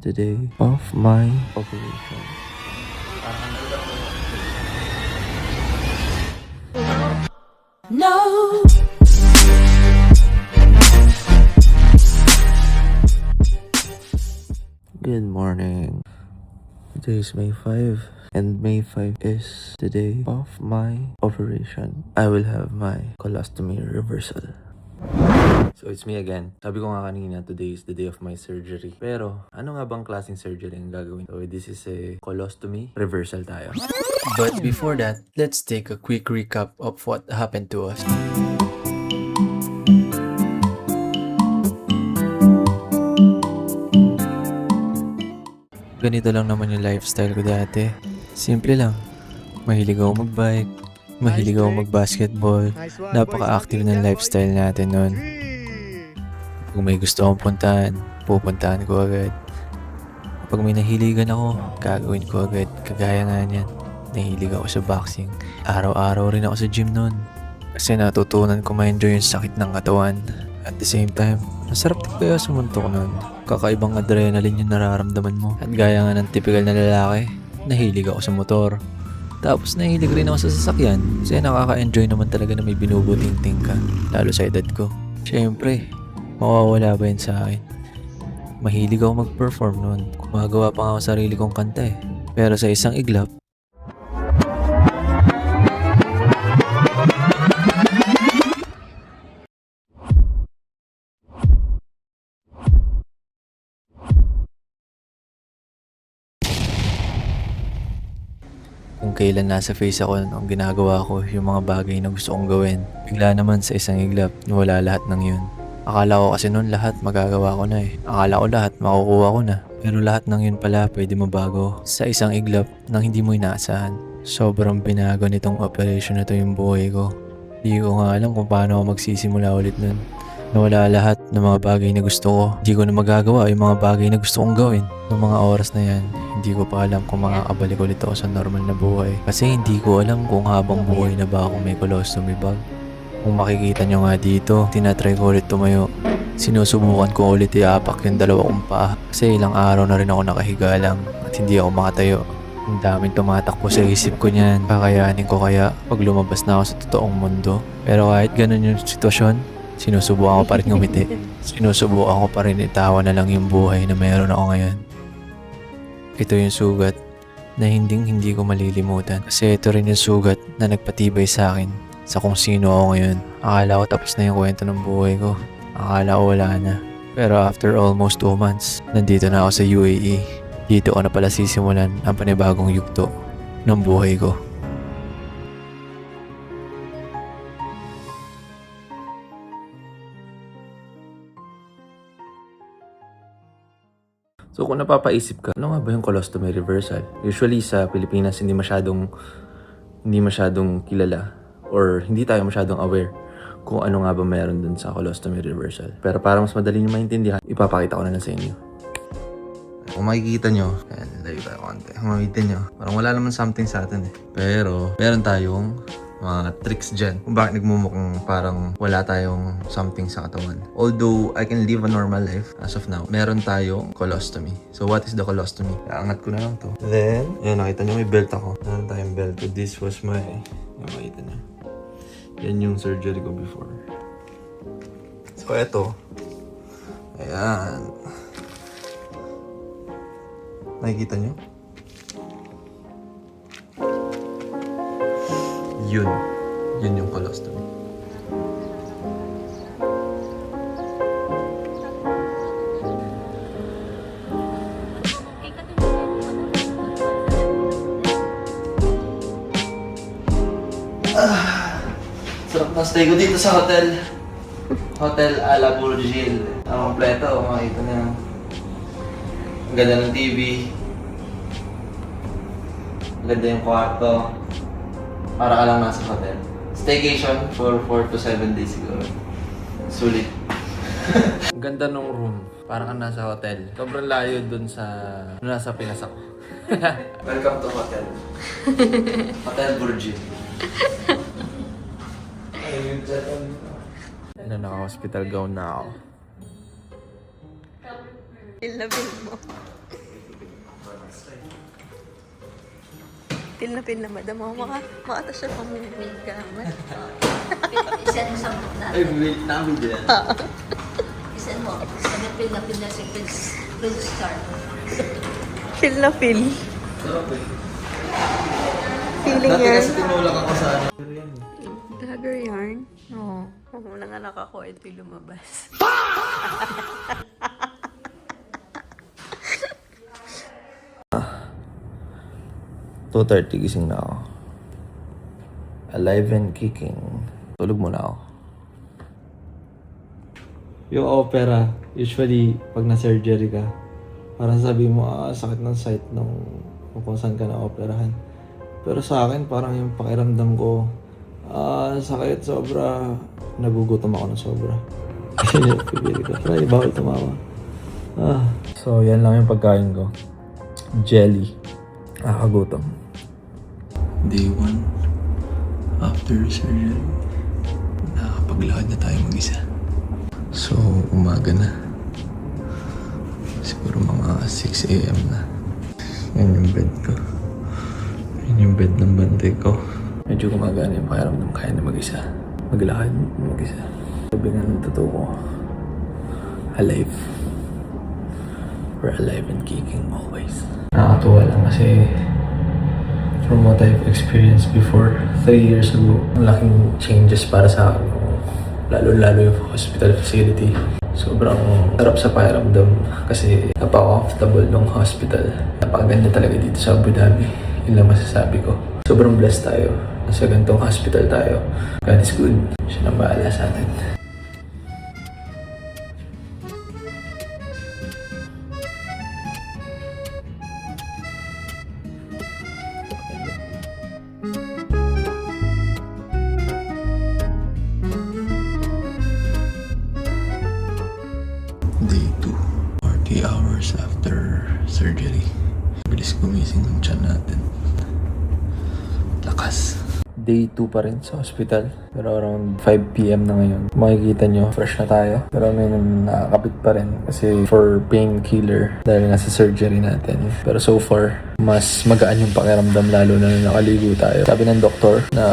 the day of my operation. No. Good morning. Today is May 5, and May 5 is the day of my operation. I will have my colostomy reversal. So it's me again. Sabi ko nga kanina, today is the day of my surgery. Pero, ano nga bang klaseng surgery ang gagawin? So this is a colostomy reversal tayo. But before that, let's take a quick recap of what happened to us. Ganito lang naman yung lifestyle ko dati. Simple lang. Mahilig ako mag-bike, mahilig ako mag-basketball. Napaka-active ng lifestyle natin noon. Kung may gusto akong puntahan, pupuntahan ko agad. Kapag may nahiligan ako, gagawin ko agad. Kagaya nga niyan, nahilig ako sa boxing. Araw-araw rin ako sa gym noon. Kasi natutunan ko ma-enjoy yung sakit ng katawan. At the same time, masarap din kaya sumuntok noon. Kakaibang adrenaline yung nararamdaman mo. At gaya nga ng typical na lalaki, nahilig ako sa motor. Tapos nahilig rin ako sa sasakyan. Kasi nakaka-enjoy naman talaga na may binubuting-ting ka. Lalo sa edad ko. Siyempre, mawawala ba yun sa akin? Mahilig ako mag-perform noon. Gumagawa pa nga ako sarili kong kanta eh. Pero sa isang iglap, kung kailan nasa face ako, ang ginagawa ko, yung mga bagay na gusto kong gawin. Bigla naman sa isang iglap, nawala lahat ng yun. Akala ko kasi noon lahat magagawa ko na eh. Akala ko lahat makukuha ko na. Pero lahat ng yun pala pwede mabago sa isang iglap nang hindi mo inaasahan. Sobrang binago nitong operation na to yung buhay ko. Hindi ko nga alam kung paano ako magsisimula ulit nun. Nawala lahat ng mga bagay na gusto ko. Hindi ko na magagawa yung mga bagay na gusto kong gawin. Noong mga oras na yan, hindi ko pa alam kung makakabalik ulit ako sa normal na buhay. Kasi hindi ko alam kung habang buhay na ba ako may colostomy bag. Kung makikita nyo nga dito, tinatry ko ulit tumayo. Sinusubukan ko ulit iapak yung dalawa kong paa. Kasi ilang araw na rin ako nakahiga lang at hindi ako makatayo. Ang daming tumatakbo sa isip ko niyan. Kakayanin ko kaya pag lumabas na ako sa totoong mundo. Pero kahit ganun yung sitwasyon, sinusubukan ko pa rin ngumiti. Sinusubukan ko pa rin itawa na lang yung buhay na meron ako ngayon. Ito yung sugat na hindi ko malilimutan. Kasi ito rin yung sugat na nagpatibay sa akin sa kung sino ako ngayon. Akala ko tapos na yung kwento ng buhay ko. Akala ko wala na. Pero after almost 2 months, nandito na ako sa UAE. Dito ko na pala sisimulan ang panibagong yugto ng buhay ko. So kung napapaisip ka, ano nga ba yung colostomy reversal? Usually sa Pilipinas hindi masyadong kilala or hindi tayo masyadong aware kung ano nga ba meron dun sa colostomy reversal. Pero para mas madali nyo maintindihan, ipapakita ko na lang sa inyo. Kung makikita nyo, ayan, layo tayo konti. Kung makikita nyo, parang wala naman something sa atin eh. Pero meron tayong mga tricks dyan kung bakit nagmumukhang parang wala tayong something sa katawan. Although I can live a normal life as of now, meron tayong colostomy. So what is the colostomy? Aangat ko na lang to. Then, ayan, nakita nyo may belt ako. Meron tayong belt. So this was my, makita nyo. Yan yung surgery ko before. So eto, ayan. Nakikita nyo? Yun yung colostomy. Sarap na stay ko dito sa hotel. Hotel Ala Burjil. Ang kompleto, makita niyo. Ang ganda ng TV. Ang ganda yung kwarto. Para ka lang nasa hotel. Staycation for 4 to 7 days siguro. Sulit. Ang ganda ng room. Para ka nasa hotel. Sobrang layo dun sa nasa Pinas ako. Welcome to hotel. Hotel Burjil. Ano, naka-hospital gown na ako. Ilabing mo. Feel na madam mo. Makata siya pang gaman. Isan mo sa mukha Ay, natin. wait, na-video yan. Isan mo. Sabi pil na si Prince Charles. Feel na feel. Sarap eh. Feeling Dati yan. kasi tinulak ako sa ano. Dagger yarn? Oo. Huwag mo nang anak ako, ito'y lumabas. 2:30 gising na ako. Alive and kicking. Tulog muna ako. Yung opera, usually, pag na-surgery ka, parang sabi mo, sakit ng site nung kung saan ka na-operahan. Pero sa akin, parang yung pakiramdam ko, sakit sobra, nagugutom ako ng sobra. Yun yung pipili ko. Try, bawal tumawa. So, yan lang yung pagkain ko. Jelly. Nakakagutom. Day 1 after surgery, nakakapaglakad na tayo mag-isa. So, umaga na. Siguro mga 6 a.m. na. Yan yung bed ko. Yan yung bed ng bantay ko. Medyo gumagana yung pakiramdam, kaya na mag-isa. Maglakad, mag-isa. Sabi nga ng totoo ko, alive. We're alive and kicking always. Nakakatuwa lang kasi from what I've experienced before, 3 years ago, ang laking changes para sa akin. Lalo-lalo yung hospital facility. Sobrang sarap sa pakiramdam kasi napaka-comfortable ng hospital. Napakaganda talaga dito sa Abu Dhabi. Yun lang masasabi ko. Sobrang blessed tayo. Nasa ganitong hospital tayo. God is good. Siya nang bahala sa atin. Day 2, 40 hours after surgery. Bilis gumising ng tiyan natin. Lakas. Day 2 pa rin sa hospital. Pero around 5 p.m. na ngayon. Makikita nyo, fresh na tayo. Pero may nakakapit pa rin. Kasi for painkiller. Dahil nga sa surgery natin. Pero so far, mas magaan yung pakiramdam lalo na nung nakaligo tayo. Sabi ng doktor na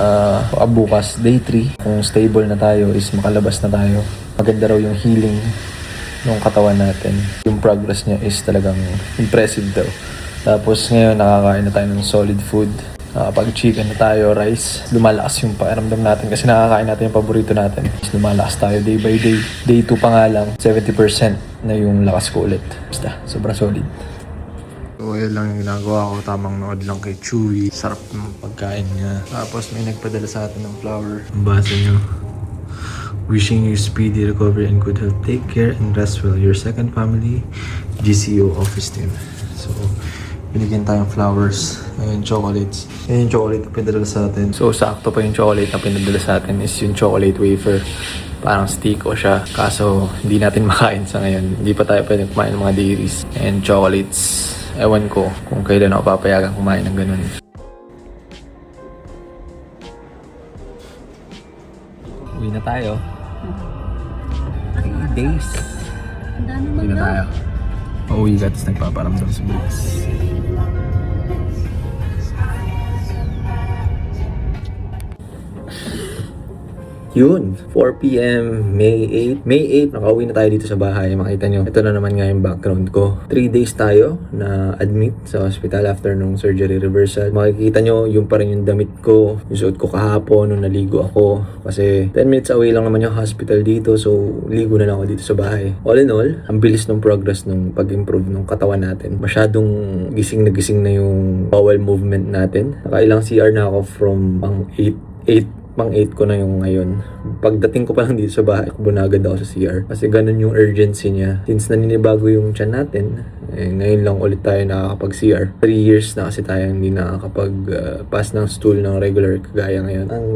bukas, day 3, kung stable na tayo is makalabas na tayo. Maganda raw yung healing ng katawan natin. Yung progress niya is talagang impressive daw. Tapos ngayon nakakain na tayo ng solid food. Pag chicken na tayo, rice, lumalakas yung pakiramdam natin kasi nakakain natin yung paborito natin. Lumalakas tayo day by day. Day 2 pa nga lang, 70% na yung lakas ko ulit. Basta, sobrang solid. So, yun lang yung ginagawa ko. Tamang nood lang kay Chewy. Sarap ng pagkain niya. Tapos may nagpadala sa atin ng flower. Ang basa niyo. Wishing you speedy recovery and good health. Take care and rest well. Your second family, GCO office team. So, binigyan tayong flowers and chocolates. Yan yung chocolate na pinadala sa atin. So, sakto pa yung chocolate na pinadala sa atin is yung chocolate wafer. Parang stick o siya. Kaso, hindi natin makain sa ngayon. Hindi pa tayo pwede kumain ng mga dairies. And chocolates, ewan ko kung kailan ako papayagan kumain ng ganun. Uwi na tayo. 3 days. Hindi na tayo. Pauwi ka, tapos nagpaparamdam sa bukas. Yun, 4 p.m. May 8. May 8, nakauwi na tayo dito sa bahay. Makita nyo, ito na naman nga yung background ko. 3 days tayo na admit sa hospital after nung surgery reversal. Makikita nyo, yung pa rin yung damit ko, yung suot ko kahapon nung naligo ako. Kasi 10 minutes away lang naman yung hospital dito, so ligo na lang ako dito sa bahay. All in all, ang bilis ng progress nung pag-improve ng katawan natin. Masyadong gising na yung bowel movement natin. Nakailang CR na ako from pang 8 ko na yung ngayon. Pagdating ko pa lang dito sa bahay, bunagad ako sa CR. Kasi ganun yung urgency niya. Since naninibago yung tiyan natin, ngayon lang ulit tayo nakakapag-CR. 3 years na kasi tayo hindi nakakapag-pass ng stool ng regular kagaya ngayon. Ang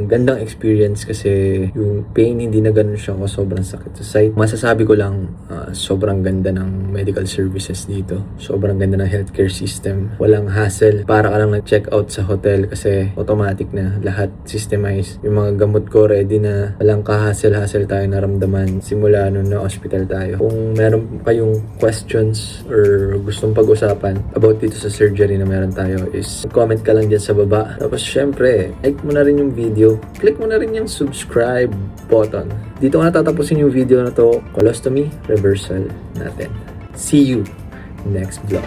gandang experience kasi yung pain hindi na ganun siya sobrang sakit sa site. Masasabi ko lang, sobrang ganda ng medical services dito. Sobrang ganda ng healthcare system. Walang hassle. Para ka lang nag-check out sa hotel kasi automatic na lahat systemized. Yung mga gamot ko ready na. Walang ka-hassle-hassle tayo naramdaman simula nung na-hospital tayo. Kung meron kayong questions or gustong pag-usapan about dito sa surgery na meron tayo is comment ka lang dyan sa baba. Tapos syempre, like mo na rin yung video. Click mo na rin yung subscribe button. Dito ko natatapusin yung video na to. Colostomy reversal natin. See you next vlog.